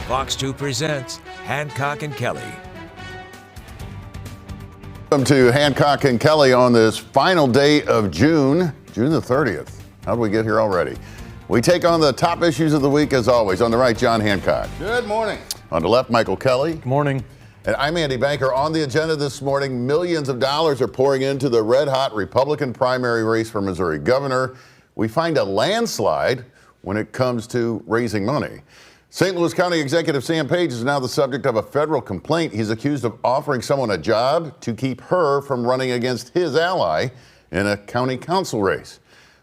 Fox 2 presents Hancock and Kelley. Welcome to Hancock and Kelley on this final day of June the 30th. How did we get here already? We take on the top issues of the week as always. On the right, John Hancock. Good morning. On the left, Michael Kelley. Good morning. And I'm Andy Banker. On the agenda this morning, millions of dollars are pouring into the red-hot Republican primary race for Missouri governor. We find a landslide when it comes to raising money. St. Louis County Executive Sam Page is now the subject of a federal complaint. He's accused of offering someone a job to keep her from running against his ally in a county council race.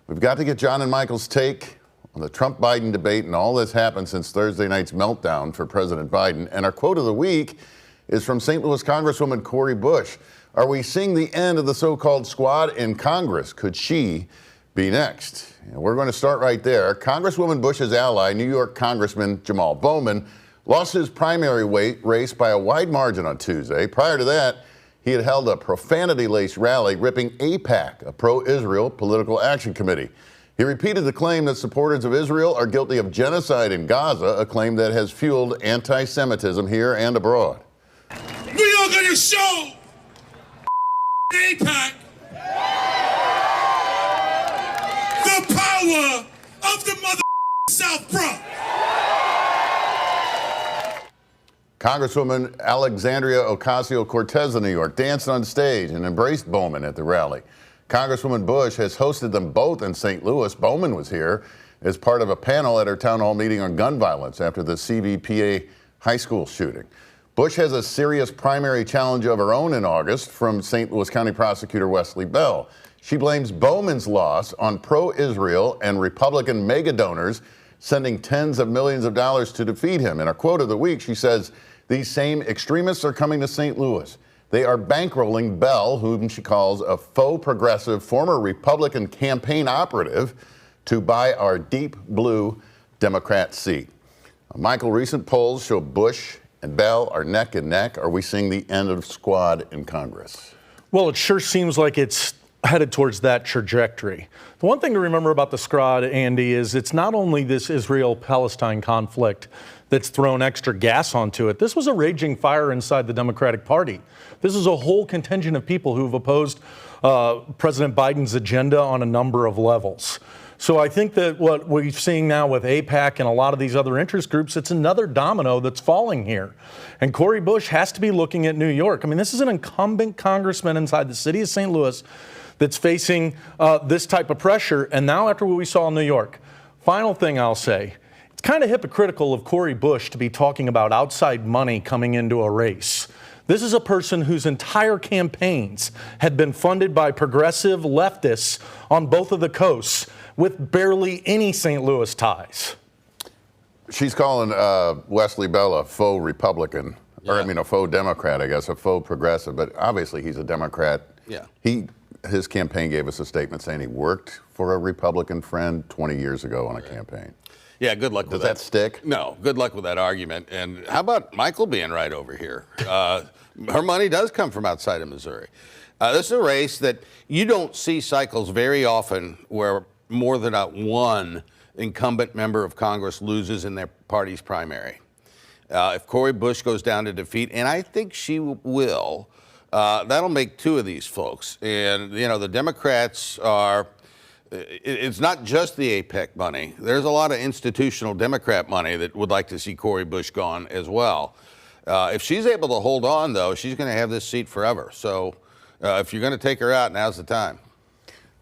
We've got to get John and Michael's take on the Trump-Biden debate and all that's happened since Thursday night's meltdown for President Biden. And our quote of the week is from St. Louis Congresswoman Cori Bush. Are we seeing the end of the so-called squad in Congress? Could she be next? And we're going to start right there. Congresswoman Bush's ally, New York Congressman Jamal Bowman, lost his primary race by a wide margin on Tuesday. Prior to that, he had held a profanity-laced rally ripping AIPAC, a pro-Israel political action committee. He repeated the claim that supporters of Israel are guilty of genocide in Gaza, a claim that has fueled anti-Semitism here and abroad. We are going to show AIPAC the power of the mother South Bronx. Congresswoman Alexandria Ocasio-Cortez of New York danced on stage and embraced Bowman at the rally. Congresswoman Bush has hosted them both in St. Louis. Bowman was here as part of a panel at her town hall meeting on gun violence after the CVPA high school shooting. Bush has a serious primary challenge of her own in August from St. Louis County Prosecutor Wesley Bell. She blames Bowman's loss on pro-Israel and Republican mega donors sending tens of millions of dollars to defeat him. In a quote of the week, she says, "These same extremists are coming to St. Louis. They are bankrolling Bell, whom she calls a faux progressive former Republican campaign operative, to buy our deep blue Democrat seat." Michael, recent polls show Bush and Bell are neck and neck. Are we seeing the end of squad in Congress? Well, it sure seems like it's headed towards that trajectory. The one thing to remember about the squad, Andy, is it's not only this Israel-Palestine conflict that's thrown extra gas onto it. This was a raging fire inside the Democratic Party. This is a whole contingent of people who've opposed President Biden's agenda on a number of levels. So I think that what we're seeing now with AIPAC and a lot of these other interest groups, it's another domino that's falling here. And Cori Bush has to be looking at New York. I mean, this is an incumbent congressman inside the city of St. Louis that's facing this type of pressure. And now after what we saw in New York, final thing I'll say, it's kind of hypocritical of Cori Bush to be talking about outside money coming into a race. This is a person whose entire campaigns had been funded by progressive leftists on both of the coasts with barely any St. Louis ties. She's calling Wesley Bell a faux Republican, or I mean a faux Democrat, I guess, a faux progressive, but obviously he's a Democrat. Yeah. His campaign gave us a statement saying he worked for a Republican friend 20 years ago on a campaign. Yeah, good luck with that. Does that stick? No, good luck with that argument. And how about Michael being right over here? Her money does come from outside of Missouri. This is a race that you don't see cycles very often where more than one incumbent member of Congress loses in their party's primary. If Cori Bush goes down to defeat, and I think she will, that'll make two of these folks. And, you know, the Democrats are, it's not just the AIPAC money. There's a lot of institutional Democrat money that would like to see Cori Bush gone as well. If she's able to hold on, though, she's going to have this seat forever. So if you're going to take her out, now's the time.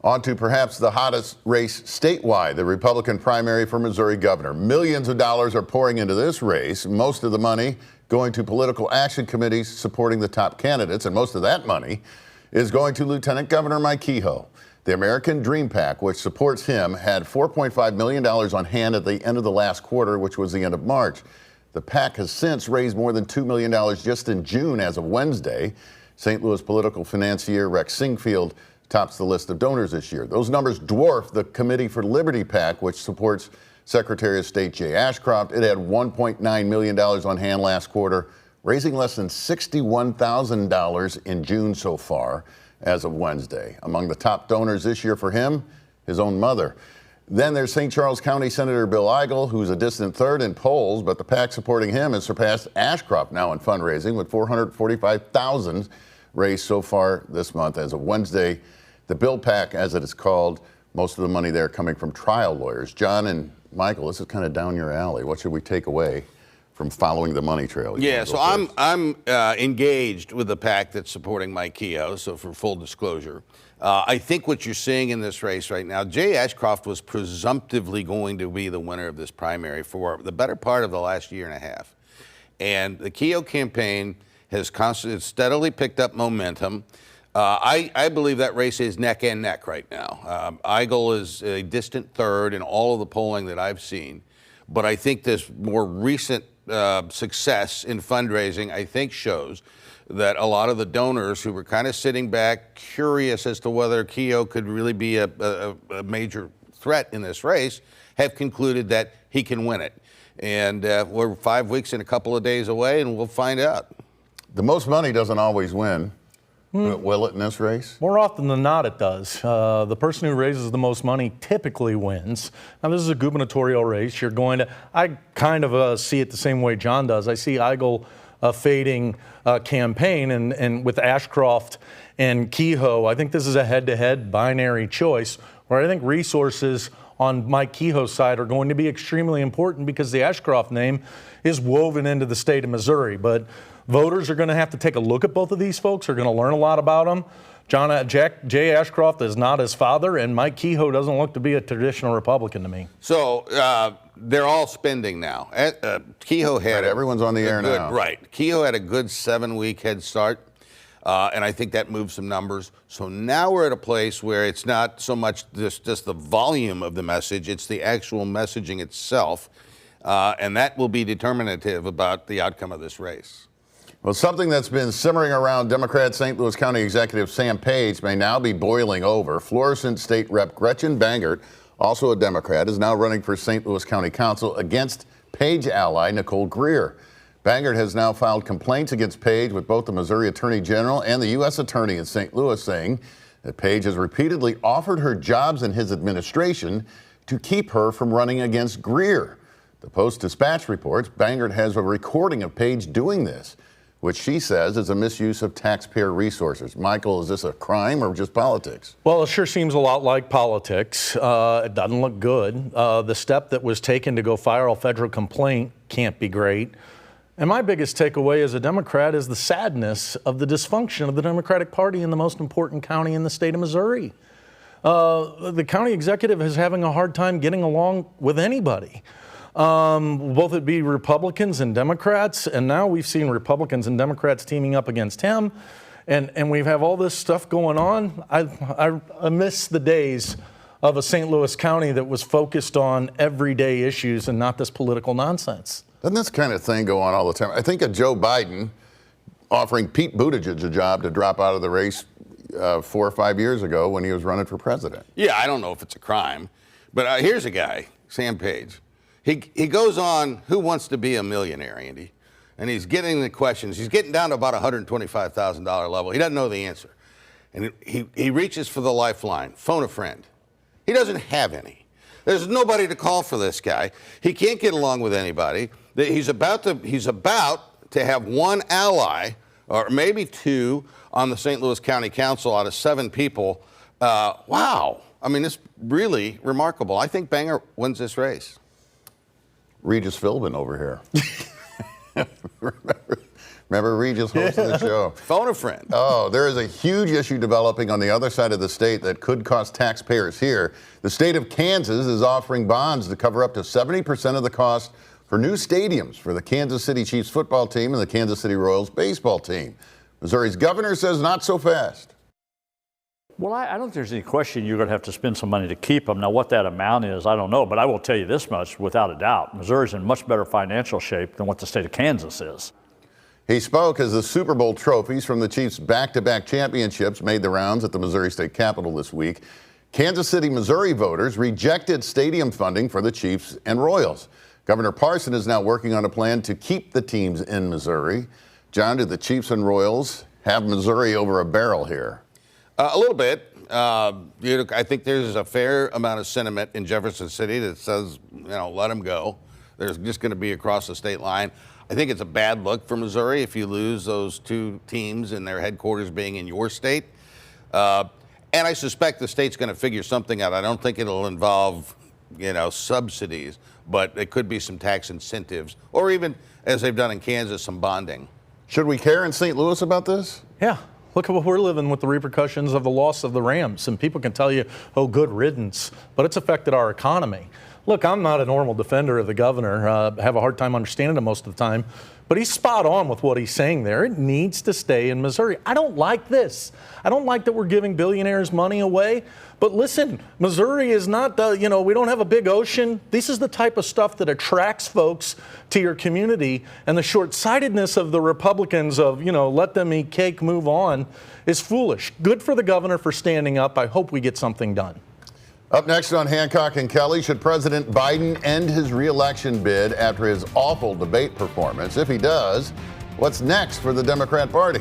On to perhaps the hottest race statewide, the Republican primary for Missouri governor. Millions of dollars are pouring into this race, most of the money going to political action committees supporting the top candidates, and most of that money is going to Lieutenant Governor Mike Kehoe. The American Dream PAC, which supports him, had $4.5 million on hand at the end of the last quarter, which was the end of March. The PAC has since raised more than $2 million just in June as of Wednesday. St. Louis political financier Rex Singfield tops the list of donors this year. Those numbers dwarf the Committee for Liberty PAC, which supports Secretary of State Jay Ashcroft. It had $1.9 million on hand last quarter, raising less than $61,000 in June so far as of Wednesday. Among the top donors this year for him, his own mother. Then there's St. Charles County Senator Bill Eigel, who's a distant third in polls, but the PAC supporting him has surpassed Ashcroft now in fundraising with $445,000 raised so far this month. As of Wednesday, the Bill PAC, as it is called, most of the money there coming from trial lawyers. John and Michael, this is kind of down your alley. What should we take away from following the money trail? Yeah, so I'm engaged with the PAC that's supporting Mike Kehoe, so for full disclosure. I think what you're seeing in this race right now, Jay Ashcroft was presumptively going to be the winner of this primary for the better part of the last year and a half. And the Kehoe campaign has steadily picked up momentum. I believe that race is neck and neck right now. Eigel is a distant third in all of the polling that I've seen. But I think this more recent success in fundraising, I think, shows that a lot of the donors who were kind of sitting back, curious as to whether Kehoe could really be a major threat in this race, have concluded that he can win it. And we're 5 weeks and a couple of days away, and we'll find out. The most money doesn't always win. Will it in this race? More often than not, it does. The person who raises the most money typically wins. Now, this is a gubernatorial race. You're going to, I kind of see it the same way John does. I see Eigel fading campaign, and with Ashcroft and Kehoe, I think this is a head-to-head binary choice where I think resources on Mike Kehoe's side are going to be extremely important because the Ashcroft name is woven into the state of Missouri. But voters are going to have to take a look at both of these folks. They're going to learn a lot about them. Jay Ashcroft is not his father, and Mike Kehoe doesn't look to be a traditional Republican to me. So they're all spending now. Kehoe had everyone's on the air now. Right. Kehoe had a good 7-week head start, and I think that moved some numbers. So now we're at a place where it's not so much just the volume of the message, it's the actual messaging itself, and that will be determinative about the outcome of this race. Well, something that's been simmering around Democrat St. Louis County Executive Sam Page may now be boiling over. Florissant State Rep Gretchen Bangert, also a Democrat, is now running for St. Louis County Council against Page ally Nicole Greer. Bangert has now filed complaints against Page with both the Missouri Attorney General and the U.S. Attorney in St. Louis, saying that Page has repeatedly offered her jobs in his administration to keep her from running against Greer. The Post-Dispatch reports Bangert has a recording of Page doing this, which she says is a misuse of taxpayer resources. Michael, is this a crime or just politics? Well, it sure seems a lot like politics. It doesn't look good. The step that was taken to go file a federal complaint can't be great. And my biggest takeaway as a Democrat is the sadness of the dysfunction of the Democratic Party in the most important county in the state of Missouri. The county executive is having a hard time getting along with anybody. Both it be Republicans and Democrats, and now we've seen Republicans and Democrats teaming up against him, and we have all this stuff going on. I miss the days of a St. Louis County that was focused on everyday issues and not this political nonsense. Doesn't this kind of thing go on all the time? I think of Joe Biden offering Pete Buttigieg a job to drop out of the race 4 or 5 years ago when he was running for president. Yeah, I don't know if it's a crime, but here's a guy, Sam Page. He goes on, Who Wants to Be a Millionaire, Andy? And he's getting the questions. He's getting down to about $125,000 level. He doesn't know the answer. And he reaches for the lifeline, phone a friend. He doesn't have any. There's nobody to call for this guy. He can't get along with anybody. He's about to have one ally, or maybe two, on the St. Louis County Council out of 7 people. Wow. I mean, it's really remarkable. I think Bangert wins this race. Regis Philbin over here. Remember Regis hosting the show? Phone a friend. Oh, there is a huge issue developing on the other side of the state that could cost taxpayers here. The state of Kansas is offering bonds to cover up to 70% of the cost for new stadiums for the Kansas City Chiefs football team and the Kansas City Royals baseball team. Missouri's governor says not so fast. Well, I don't think there's any question you're going to have to spend some money to keep them. Now, what that amount is, I don't know, but I will tell you this much without a doubt. Missouri's in much better financial shape than what the state of Kansas is. He spoke as the Super Bowl trophies from the Chiefs' back-to-back championships made the rounds at the Missouri State Capitol this week. Kansas City, Missouri voters rejected stadium funding for the Chiefs and Royals. Governor Parson is now working on a plan to keep the teams in Missouri. John, did the Chiefs and Royals have Missouri over a barrel here? A little bit. I think there's a fair amount of sentiment in Jefferson City that says, let them go. There's just going to be across the state line. I think it's a bad look for Missouri if you lose those two teams and their headquarters being in your state. And I suspect the state's going to figure something out. I don't think it'll involve, subsidies, but it could be some tax incentives, or even, as they've done in Kansas, some bonding. Should we care in St. Louis about this? Yeah. Look at what we're living with, the repercussions of the loss of the Rams. And people can tell you, oh, good riddance, but it's affected our economy. Look, I'm not a normal defender of the governor. Have a hard time understanding him most of the time. But he's spot on with what he's saying there. It needs to stay in Missouri. I don't like this. I don't like that we're giving billionaires money away. But listen, Missouri is not, we don't have a big ocean. This is the type of stuff that attracts folks to your community. And the short-sightedness of the Republicans of, let them eat cake, move on, is foolish. Good for the governor for standing up. I hope we get something done. Up next on Hancock and Kelley, should President Biden end his re-election bid after his awful debate performance? If he does, what's next for the Democrat Party?